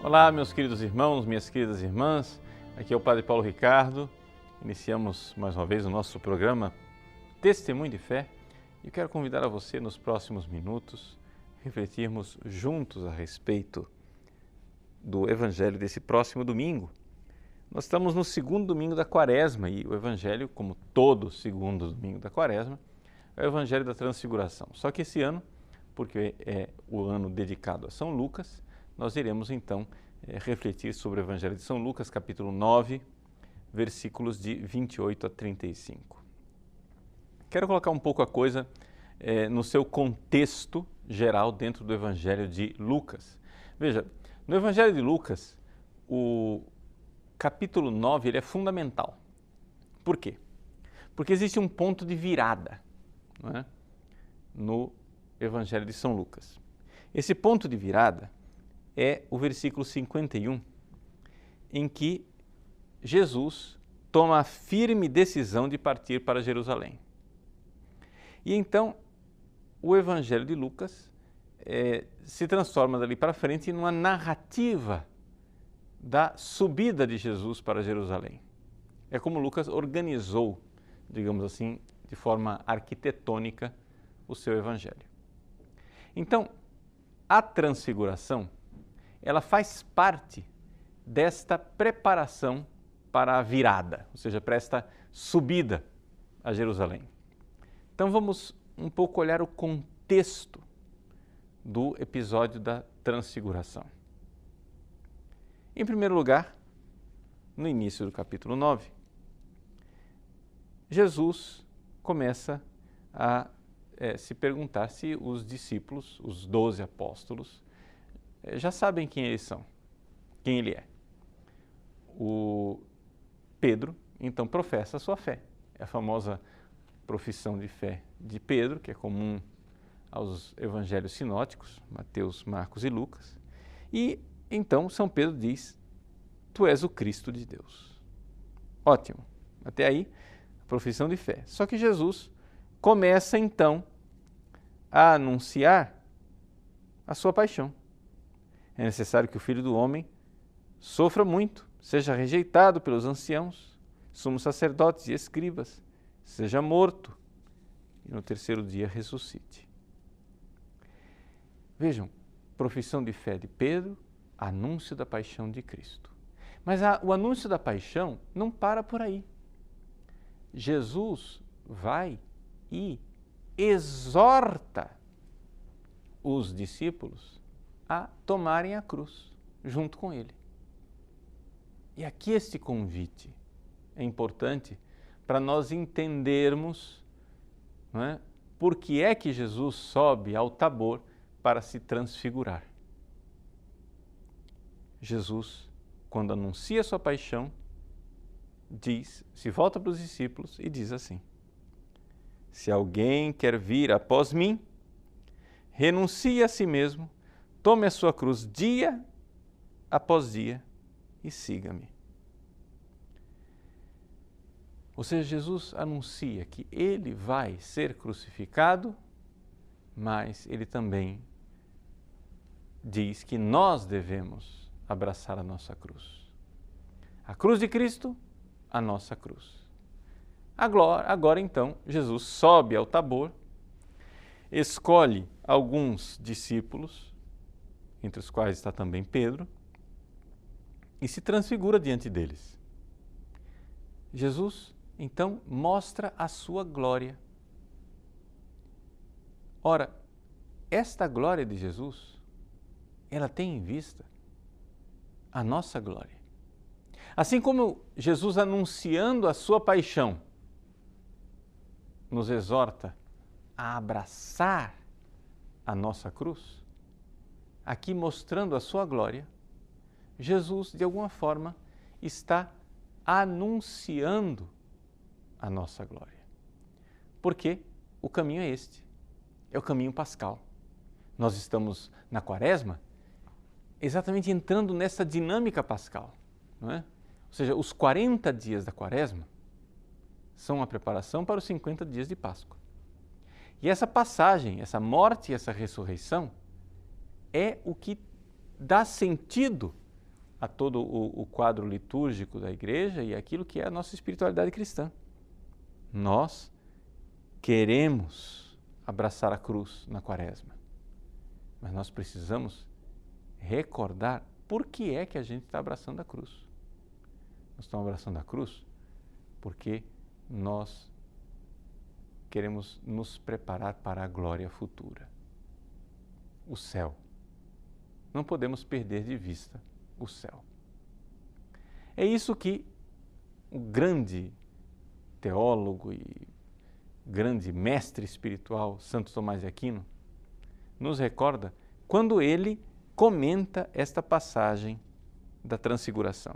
Olá, meus queridos irmãos, minhas queridas irmãs, aqui é o Padre Paulo Ricardo. Iniciamos mais uma vez o nosso programa Testemunho de Fé e quero convidar a você nos próximos minutos refletirmos juntos a respeito do Evangelho desse próximo domingo. Nós estamos no segundo domingo da Quaresma e o Evangelho, como todo segundo domingo da Quaresma, é o Evangelho da Transfiguração. Só que esse ano, porque é o ano dedicado a São Lucas, nós iremos então refletir sobre o Evangelho de São Lucas, capítulo 9, versículos de 28 a 35. Quero colocar um pouco a coisa no seu contexto geral dentro do Evangelho de Lucas. Veja, no Evangelho de Lucas, o capítulo 9 ele é fundamental. Por quê? Porque existe um ponto de virada, não é? No Evangelho de São Lucas. Esse ponto de virada é o versículo 51, em que Jesus toma a firme decisão de partir para Jerusalém. E então, o Evangelho de Lucas se transforma dali para frente numa narrativa da subida de Jesus para Jerusalém. É como Lucas organizou, digamos assim, de forma arquitetônica, o seu Evangelho. Então, a transfiguração, ela faz parte desta preparação para a virada, ou seja, para esta subida a Jerusalém. Então vamos um pouco olhar o contexto do episódio da transfiguração. Em primeiro lugar, no início do capítulo 9, Jesus começa a se perguntar se os discípulos, os 12 apóstolos, já sabem quem eles são, quem ele é. O Pedro, então, professa a sua fé. É a famosa profissão de fé de Pedro, que é comum aos evangelhos sinóticos, Mateus, Marcos e Lucas. E então São Pedro diz: tu és o Cristo de Deus. Ótimo. Até aí, a profissão de fé. Só que Jesus começa então a anunciar a sua paixão. É necessário que o Filho do Homem sofra muito, seja rejeitado pelos anciãos, sumos sacerdotes e escribas, seja morto e no terceiro dia ressuscite. Vejam, profissão de fé de Pedro, anúncio da paixão de Cristo. Mas o anúncio da paixão não para por aí. Jesus vai e exorta os discípulos a tomarem a cruz junto com ele. E aqui este convite é importante para nós entendermos, não é, por que é que Jesus sobe ao Tabor para se transfigurar. Jesus, quando anuncia sua paixão, se volta para os discípulos e diz assim: se alguém quer vir após mim, renuncie a si mesmo, tome a sua cruz dia após dia e siga-me. Ou seja, Jesus anuncia que ele vai ser crucificado, mas ele também diz que nós devemos abraçar a nossa cruz. A cruz de Cristo, a nossa cruz. Agora então, Jesus sobe ao Tabor, escolhe alguns discípulos, entre os quais está também Pedro, e se transfigura diante deles. Jesus, então, mostra a sua glória. Ora, esta glória de Jesus, ela tem em vista a nossa glória. Assim como Jesus, anunciando a sua paixão, nos exorta a abraçar a nossa cruz, aqui mostrando a sua glória, Jesus, de alguma forma, está anunciando a nossa glória. Porque o caminho é este, é o caminho pascal. Nós estamos na Quaresma exatamente entrando nessa dinâmica pascal, não é? Ou seja, os 40 dias da Quaresma são a preparação para os 50 dias de Páscoa. E essa passagem, essa morte e essa ressurreição é o que dá sentido a todo o quadro litúrgico da igreja e aquilo que é a nossa espiritualidade cristã. Nós queremos abraçar a cruz na Quaresma, mas nós precisamos recordar por que é que a gente está abraçando a cruz. Nós estamos abraçando a cruz porque nós queremos nos preparar para a glória futura, o céu. Não podemos perder de vista o céu. É isso que o grande teólogo e grande mestre espiritual Santo Tomás de Aquino nos recorda quando ele comenta esta passagem da Transfiguração.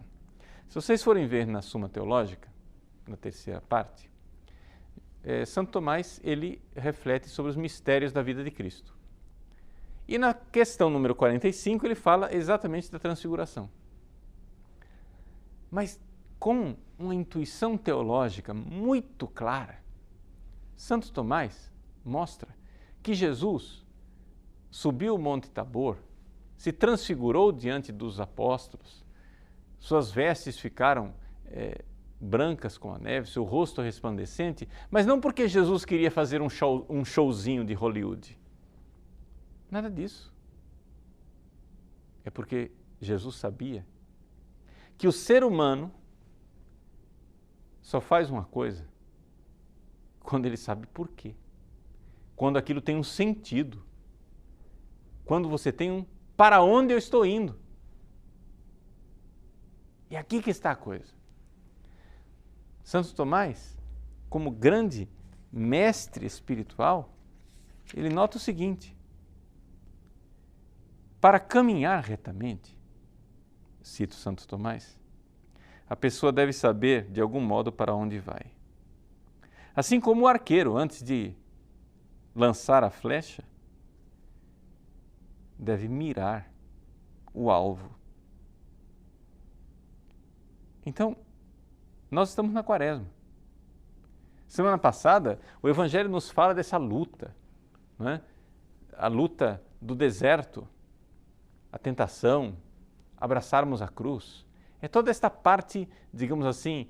Se vocês forem ver na Suma Teológica, na terceira parte, Santo Tomás ele reflete sobre os mistérios da vida de Cristo. E na questão número 45 ele fala exatamente da Transfiguração. Mas com uma intuição teológica muito clara, Santo Tomás mostra que Jesus subiu o Monte Tabor, se transfigurou diante dos apóstolos, suas vestes ficaram brancas como a neve, seu rosto resplandecente, mas não porque Jesus queria fazer um showzinho de Hollywood. Nada disso. É porque Jesus sabia que o ser humano só faz uma coisa quando ele sabe por quê. Quando aquilo tem um sentido. Quando você tem um para onde eu estou indo. E aqui que está a coisa. Santo Tomás, como grande mestre espiritual, ele nota o seguinte: para caminhar retamente, cito Santo Tomás, a pessoa deve saber de algum modo para onde vai. Assim como o arqueiro, antes de lançar a flecha, deve mirar o alvo. Então, nós estamos na Quaresma. Semana passada, o Evangelho nos fala dessa luta, não é? A luta do deserto, a tentação, abraçarmos a cruz. É toda esta parte, digamos assim,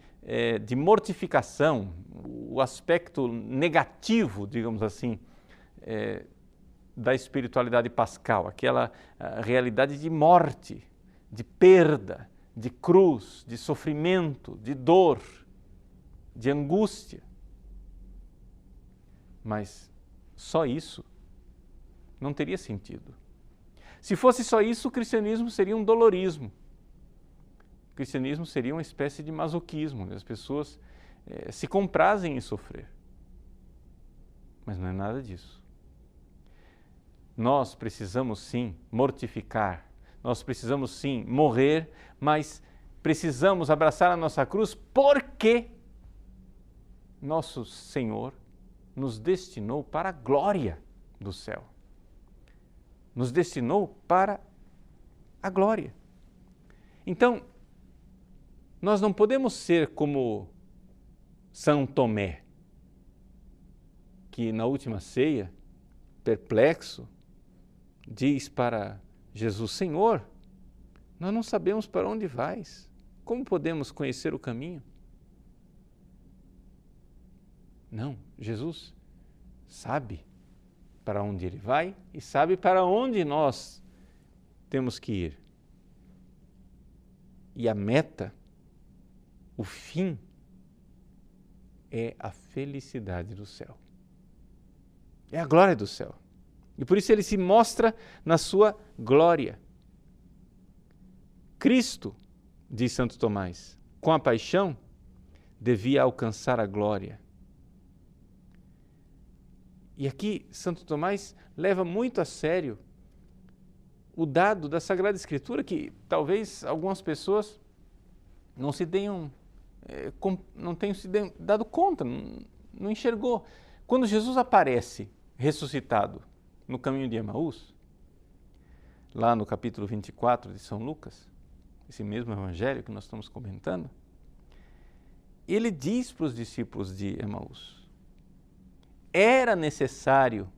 de mortificação, o aspecto negativo, digamos assim, da espiritualidade pascal, aquela realidade de morte, de perda, de cruz, de sofrimento, de dor, de angústia. Mas só isso não teria sentido. Se fosse só isso, o cristianismo seria um dolorismo. O cristianismo seria uma espécie de masoquismo, as pessoas se comprazem em sofrer. Mas não é nada disso. Nós precisamos sim mortificar, nós precisamos sim morrer, mas precisamos abraçar a nossa cruz porque nosso Senhor nos destinou para a glória do céu. Nos destinou para a glória. Então, nós não podemos ser como São Tomé, que na última ceia, perplexo, diz para Jesus: Senhor, nós não sabemos para onde vais. Como podemos conhecer o caminho? Não, Jesus sabe para onde ele vai e sabe para onde nós temos que ir. E a meta, o fim, é a felicidade do céu. É a glória do céu. E por isso ele se mostra na sua glória. Cristo, diz Santo Tomás, com a paixão, devia alcançar a glória. E aqui Santo Tomás leva muito a sério o dado da Sagrada Escritura, que talvez algumas pessoas não tenham se dado conta, não enxergou. Quando Jesus aparece ressuscitado no caminho de Emaús, lá no capítulo 24 de São Lucas, esse mesmo evangelho que nós estamos comentando, ele diz para os discípulos de Emaús: era necessário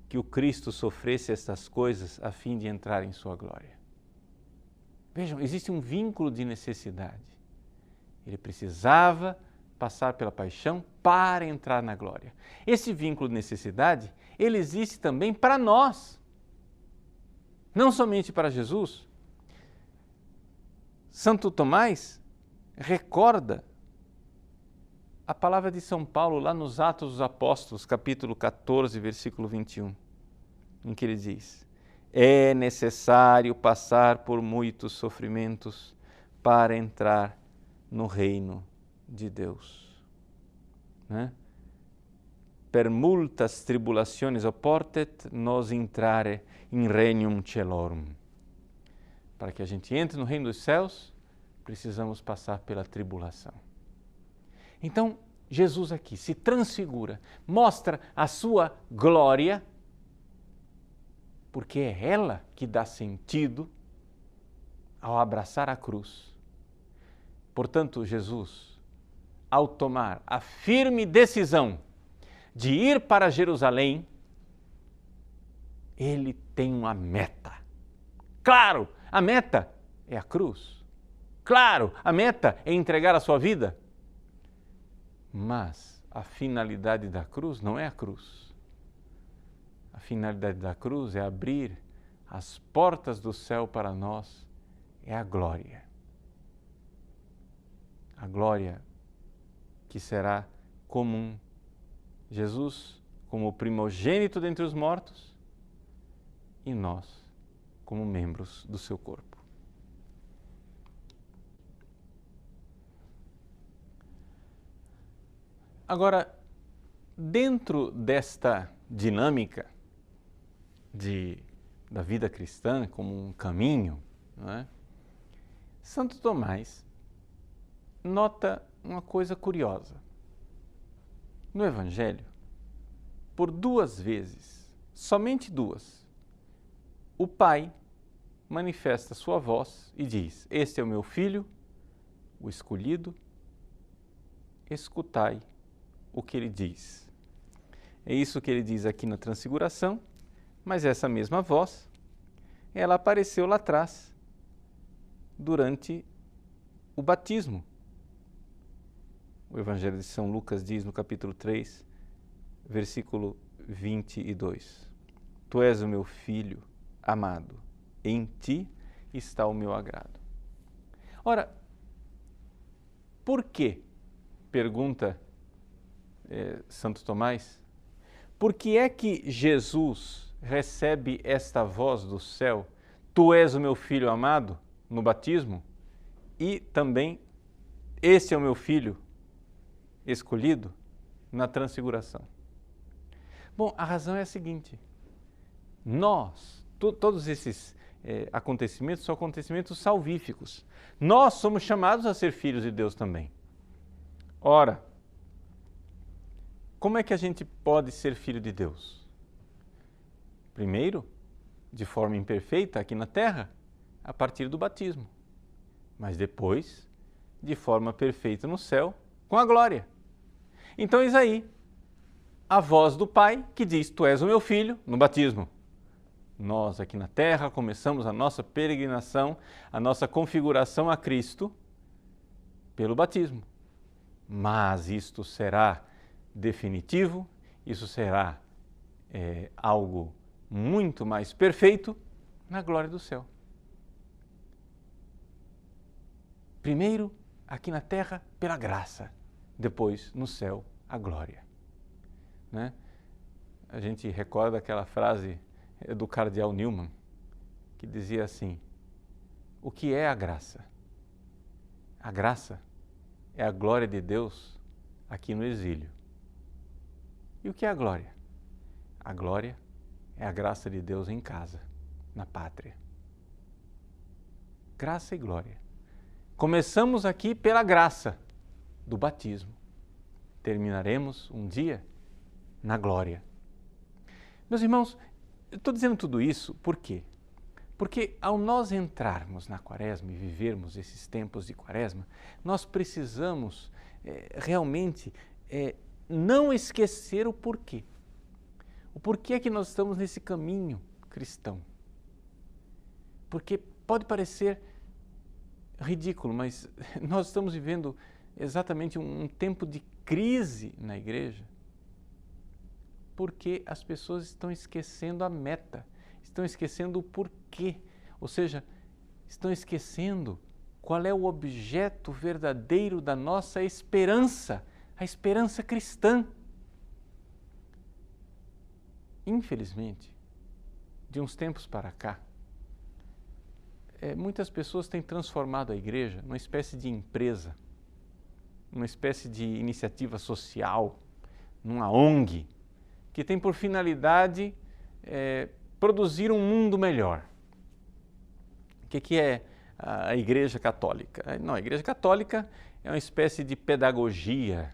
que o Cristo sofresse estas coisas a fim de entrar em sua glória. Vejam, existe um vínculo de necessidade. Ele precisava passar pela paixão para entrar na glória. Esse vínculo de necessidade, ele existe também para nós. Não somente para Jesus. Santo Tomás recorda a palavra de São Paulo lá nos Atos dos Apóstolos, capítulo 14, versículo 21, em que ele diz: é necessário passar por muitos sofrimentos para entrar no reino de Deus. Né? Per multas tribulationes oportet nos intrare in regnum celorum. Para que a gente entre no reino dos céus, precisamos passar pela tribulação. Então, Jesus aqui se transfigura, mostra a sua glória, porque é ela que dá sentido ao abraçar a cruz. Portanto, Jesus, ao tomar a firme decisão de ir para Jerusalém, ele tem uma meta. Claro, a meta é a cruz. Claro, a meta é entregar a sua vida. Mas a finalidade da cruz não é a cruz. A finalidade da cruz é abrir as portas do céu para nós, é a glória. A glória que será comum. Jesus como o primogênito dentre os mortos e nós como membros do seu corpo. Agora, dentro desta dinâmica da vida cristã como um caminho, não é? Santo Tomás nota uma coisa curiosa. No Evangelho, por 2 vezes, somente 2, o Pai manifesta sua voz e diz: este é o meu Filho, o escolhido, escutai o que ele diz. É isso que ele diz aqui na Transfiguração, mas essa mesma voz, ela apareceu lá atrás, durante o batismo. O Evangelho de São Lucas diz no capítulo 3, versículo 22. Tu és o meu Filho amado, em ti está o meu agrado. Ora, por quê? Pergunta Santo Tomás. Por que é que Jesus recebe esta voz do céu, tu és o meu Filho amado, no batismo, e também este é o meu Filho escolhido na Transfiguração? Bom, a razão é a seguinte: todos esses acontecimentos são acontecimentos salvíficos. Nós somos chamados a ser filhos de Deus também. Ora, como é que a gente pode ser filho de Deus? Primeiro, de forma imperfeita aqui na terra, a partir do batismo. Mas depois, de forma perfeita no céu, com a glória. Então, eis aí a voz do Pai que diz: tu és o meu Filho, no batismo. Nós aqui na terra começamos a nossa peregrinação, a nossa configuração a Cristo pelo batismo. Mas isto será definitivo, isso será algo muito mais perfeito na glória do céu. Primeiro, aqui na terra, pela graça, depois, no céu, a glória. Né? A gente recorda aquela frase do cardeal Newman, que dizia assim: o que é a graça? A graça é a glória de Deus aqui no exílio. E o que é a glória? A glória é a graça de Deus em casa, na pátria. Graça e glória. Começamos aqui pela graça do batismo. Terminaremos um dia na glória. Meus irmãos, eu estou dizendo tudo isso por quê? Porque ao nós entrarmos na Quaresma e vivermos esses tempos de Quaresma, nós precisamos realmente não esquecer o porquê. O porquê é que nós estamos nesse caminho cristão. Porque pode parecer ridículo, mas nós estamos vivendo exatamente um tempo de crise na igreja, porque as pessoas estão esquecendo a meta, estão esquecendo o porquê, ou seja, estão esquecendo qual é o objeto verdadeiro da nossa esperança, a esperança cristã. Infelizmente, de uns tempos para cá, muitas pessoas têm transformado a igreja numa espécie de empresa, numa espécie de iniciativa social, numa ONG, que tem por finalidade produzir um mundo melhor. O que é a Igreja Católica? Não, a Igreja Católica é uma espécie de pedagogia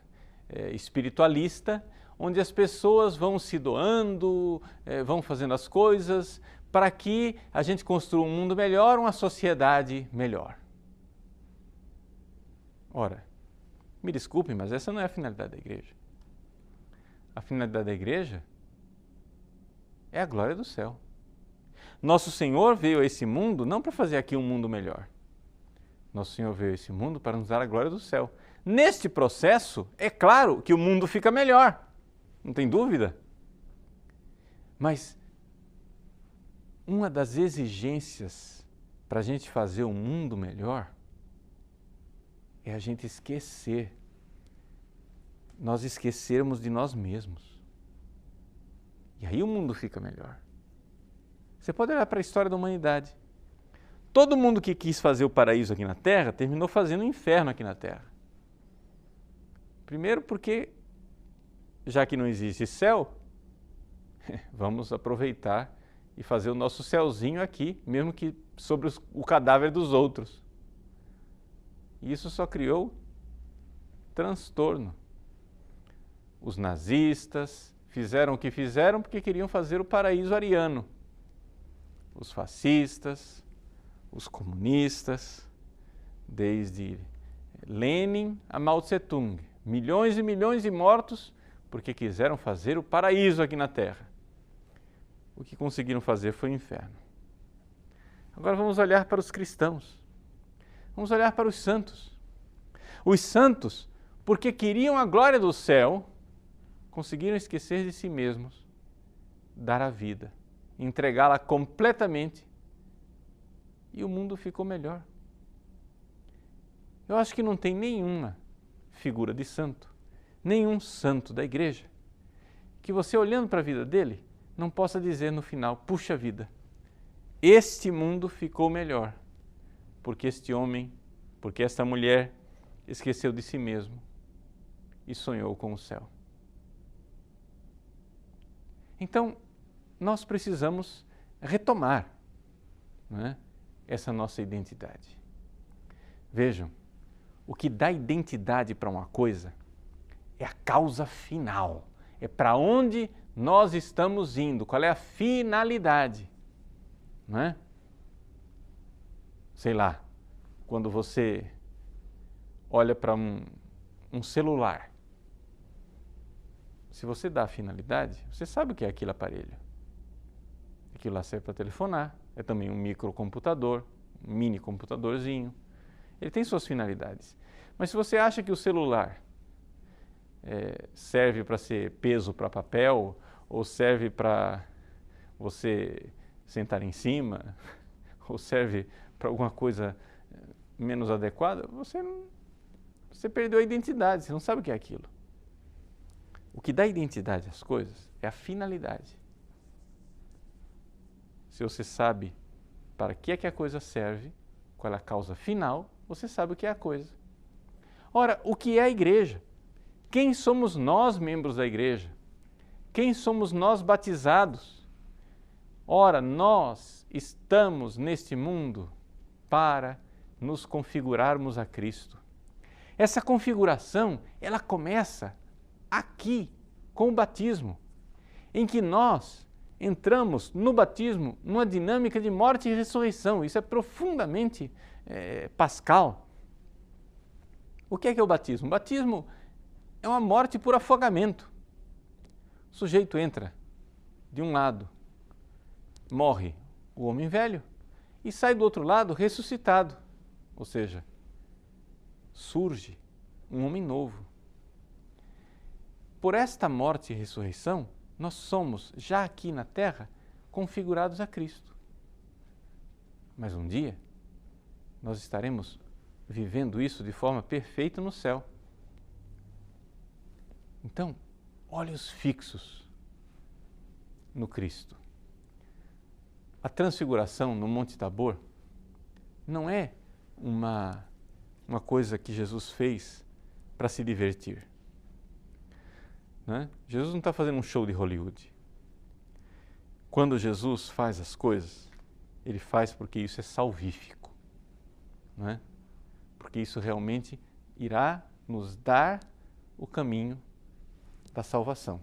espiritualista, onde as pessoas vão se doando, vão fazendo as coisas para que a gente construa um mundo melhor, uma sociedade melhor. Ora, me desculpem, mas essa não é a finalidade da igreja. A finalidade da igreja é a glória do céu. Nosso Senhor veio a esse mundo não para fazer aqui um mundo melhor. Nosso Senhor veio a esse mundo para nos dar a glória do céu. Neste processo, é claro que o mundo fica melhor, não tem dúvida. Mas uma das exigências para a gente fazer um mundo melhor é a gente nós esquecermos de nós mesmos. E aí o mundo fica melhor. Você pode olhar para a história da humanidade. Todo mundo que quis fazer o paraíso aqui na Terra terminou fazendo o inferno aqui na Terra. Primeiro porque, já que não existe céu, vamos aproveitar e fazer o nosso céuzinho aqui, mesmo que sobre o cadáver dos outros. E isso só criou transtorno. Os nazistas fizeram o que fizeram porque queriam fazer o paraíso ariano. Os fascistas, os comunistas, desde Lenin a Mao Tse-tung, milhões e milhões de mortos porque quiseram fazer o paraíso aqui na Terra. O que conseguiram fazer foi o inferno. Agora vamos olhar para os cristãos. Vamos olhar para os santos. Os santos, porque queriam a glória do céu, conseguiram esquecer de si mesmos, dar a vida, entregá-la completamente, e o mundo ficou melhor. Eu acho que não tem nenhuma figura de santo, nenhum santo da igreja, que você olhando para a vida dele, não possa dizer no final, puxa vida, este mundo ficou melhor, porque este homem, porque esta mulher esqueceu de si mesmo e sonhou com o céu. Então, nós precisamos retomar, não é, essa nossa identidade. Vejam, o que dá identidade para uma coisa é a causa final, é para onde nós estamos indo, qual é a finalidade, não é? Sei lá, quando você olha para um celular, se você dá a finalidade, você sabe o que é aquele aparelho. Aquilo lá serve para telefonar, é também um microcomputador, um mini computadorzinho. Ele tem suas finalidades. Mas se você acha que o celular serve para ser peso para papel, ou serve para você sentar em cima, ou serve para alguma coisa menos adequada, você perdeu a identidade, você não sabe o que é aquilo. O que dá identidade às coisas é a finalidade. Se você sabe para que é que a coisa serve, qual é a causa final, você sabe o que é a coisa. Ora, o que é a igreja? Quem somos nós, membros da igreja? Quem somos nós batizados? Ora, nós estamos neste mundo para nos configurarmos a Cristo. Essa configuração, ela começa aqui, com o batismo, em que nós entramos no batismo numa dinâmica de morte e ressurreição. Isso é profundamente pascal. O que é o batismo? O batismo é uma morte por afogamento. O sujeito entra de um lado, morre o homem velho, e sai do outro lado ressuscitado, ou seja, surge um homem novo. Por esta morte e ressurreição, nós somos, já aqui na terra, configurados a Cristo. Mas um dia, nós estaremos vivendo isso de forma perfeita no céu. Então, olhos fixos no Cristo. A transfiguração no Monte Tabor não é uma coisa que Jesus fez para se divertir. Né? Jesus não está fazendo um show de Hollywood. Quando Jesus faz as coisas, ele faz porque isso é salvífico. Não é? Porque isso realmente irá nos dar o caminho da salvação.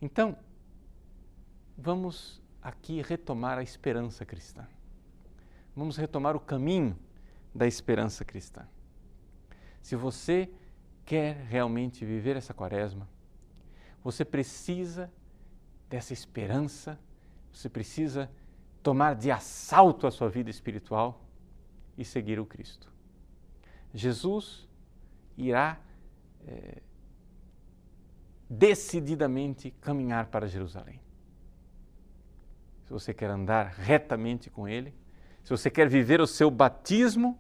Então, vamos aqui retomar a esperança cristã. Vamos retomar o caminho da esperança cristã. Se você quer realmente viver essa quaresma, você precisa dessa esperança, você precisa tomar de assalto a sua vida espiritual e seguir o Cristo. Jesus irá decididamente caminhar para Jerusalém. Se você quer andar retamente com Ele, se você quer viver o seu batismo,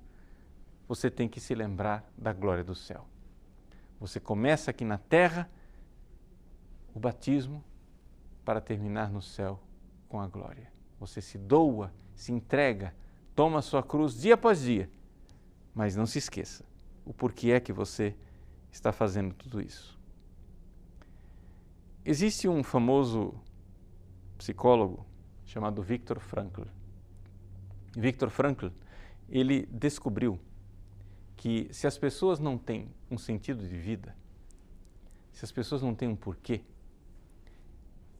você tem que se lembrar da glória do céu. Você começa aqui na terra o batismo para terminar no céu com a glória. Você se doa, se entrega, toma a sua cruz dia após dia, mas não se esqueça o porquê é que você está fazendo tudo isso. Existe um famoso psicólogo chamado Viktor Frankl. Viktor Frankl, ele descobriu que se as pessoas não têm um sentido de vida, se as pessoas não têm um porquê,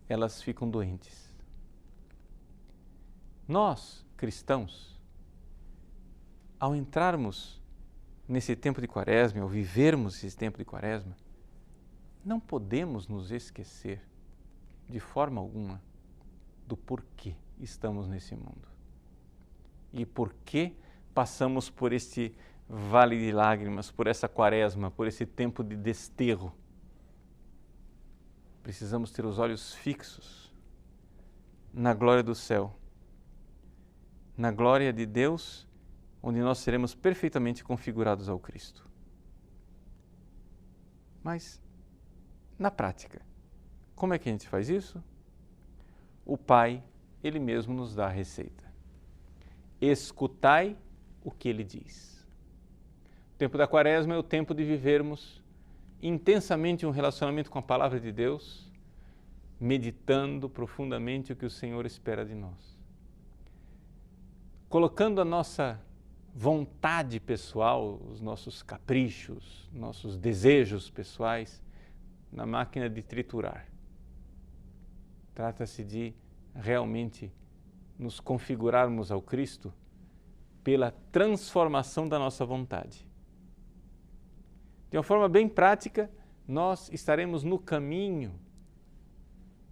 elas ficam doentes. Nós, cristãos, ao entrarmos nesse tempo de quaresma, ao vivermos esse tempo de quaresma, não podemos nos esquecer de forma alguma do porquê estamos nesse mundo e porquê passamos por este vale de lágrimas, por essa quaresma, por esse tempo de desterro. Precisamos ter os olhos fixos na glória do céu, na glória de Deus, onde nós seremos perfeitamente configurados ao Cristo. Mas, na prática, como é que a gente faz isso? O Pai, Ele mesmo nos dá a receita. Escutai o que Ele diz. O tempo da quaresma é o tempo de vivermos intensamente um relacionamento com a Palavra de Deus, meditando profundamente o que o Senhor espera de nós. Colocando a nossa vontade pessoal, os nossos caprichos, nossos desejos pessoais na máquina de triturar. Trata-se de realmente nos configurarmos ao Cristo pela transformação da nossa vontade. De uma forma bem prática, nós estaremos no caminho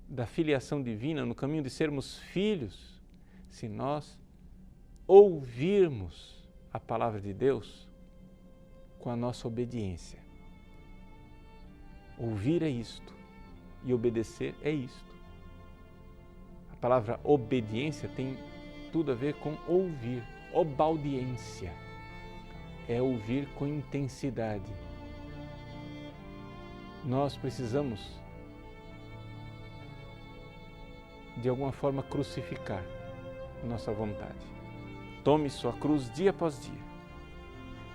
da filiação divina, no caminho de sermos filhos, se nós ouvirmos a palavra de Deus com a nossa obediência. Ouvir é isto e obedecer é isto. A palavra obediência tem tudo a ver com ouvir. Obaudiência é ouvir com intensidade. Nós precisamos, de alguma forma, crucificar nossa vontade. Tome sua cruz dia após dia.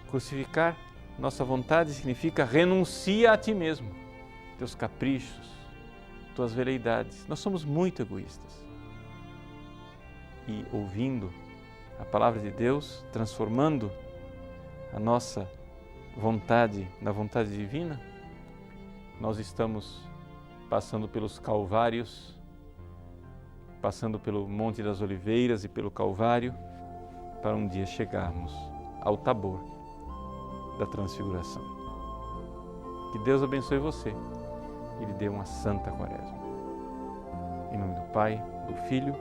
Crucificar nossa vontade significa renuncia a ti mesmo, teus caprichos, tuas veleidades. Nós somos muito egoístas. E ouvindo a palavra de Deus, transformando a nossa vontade na vontade divina, nós estamos passando pelos Calvários, passando pelo Monte das Oliveiras e pelo Calvário, para um dia chegarmos ao Tabor da Transfiguração. Que Deus abençoe você e lhe dê uma santa quaresma. Em nome do Pai, do Filho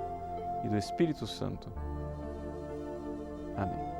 e do Espírito Santo. Amém.